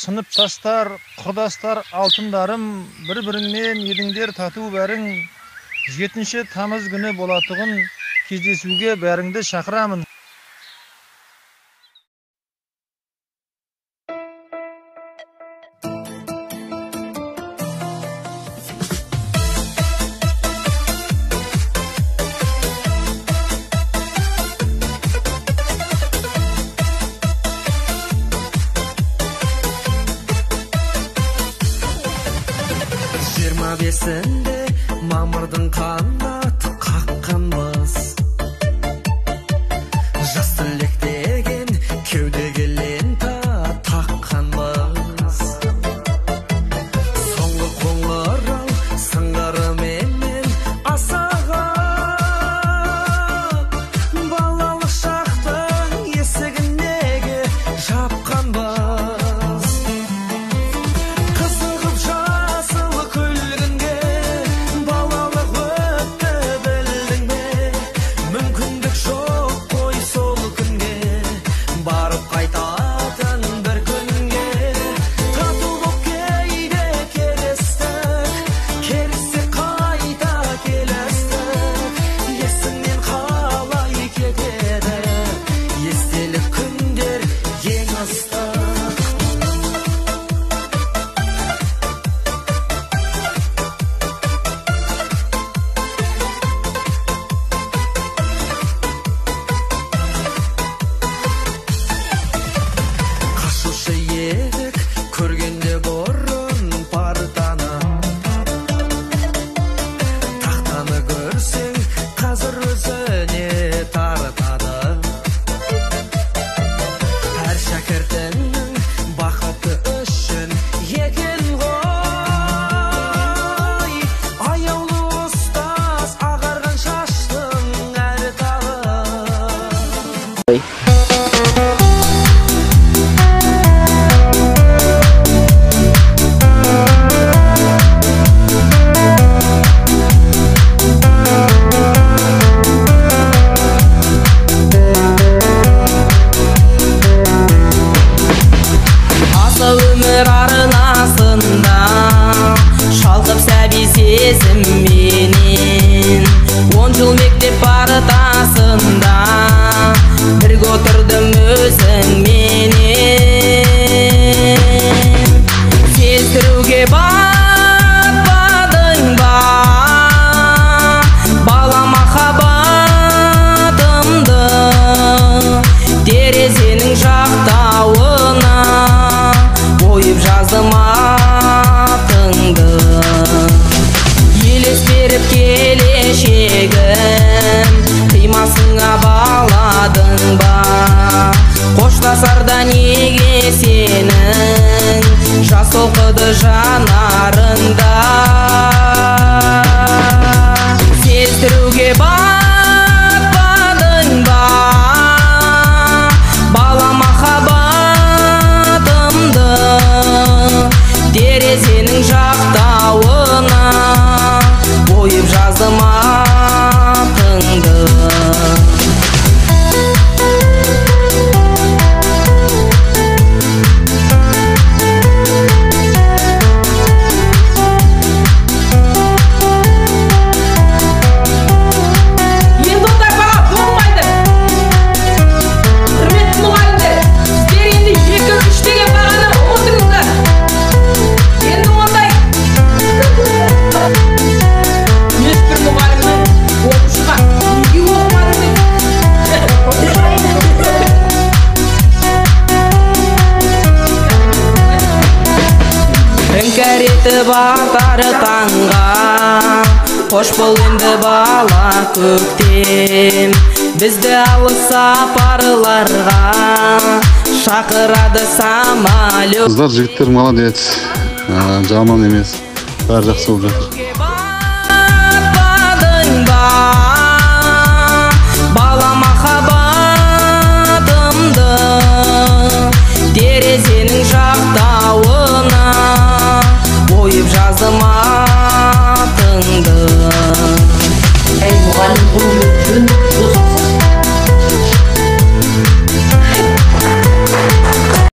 сыныпташтар, құрдастар, алтындарым, бір-біріңнен едіңдер тату бәрің, 7 тамыз күні болатығын кездесуге бәріңді шақырамын. Бесінде мамырдың қанаты қаққанбыз, жас түлек деген кеудеге лента таққанбыз. Соңғы қоңырау сыңғырыменен асаған, балалық шақтың есігінеге жапқанбыз. Қызығып жасылы күлгінге балалық өтті білдің бе? Мүмкіндік жоқ қой сол күнге, барып қайтатын бір күнге. Тату боп кейде келістік, келістік қайта келістік. Есіңнен қалай кетеді естелік күндер ең ыстық. Қашушы едік көргенде бұрын партаны, тақтаны көрсең қазір өзіне тартады. Әр шәкіртіңнің бақыты үшін екен ғой, аяулы ұстаз ағарған шаштың әр талы. Аса өмір арнасында шалқып сәби сезімменен, 10 жыл мектеп партасында бірге отырдым өзіңменен. Сездіруге батпадың ба бала махаббатымды, терезенің жақтауына ойып жаздым атыңды. Елес беріп келешегім, қимасыңа баладың ба? Қоштасарда неге сенің жас оқыды жанарында? Сездіруге батпадың ба бала махаббатымды, терезенің жақтауына ойып жаздым атыңды. Енді ондай бала болмайды. Құрметті мұғалімдер, сіздер енді 2-3 деген бағаны ұмытыңыздар. Енді ондай ешбір мұғалімнің оқушыға неге оқымадың деп Іңкәр етіп атар таңға, қош бол енді бала көктем. Бізді алыс сапарларға шақырады самолет. Қыздар, жігіттер молодец, жаман емес, бәрі жақсы болып жатыр.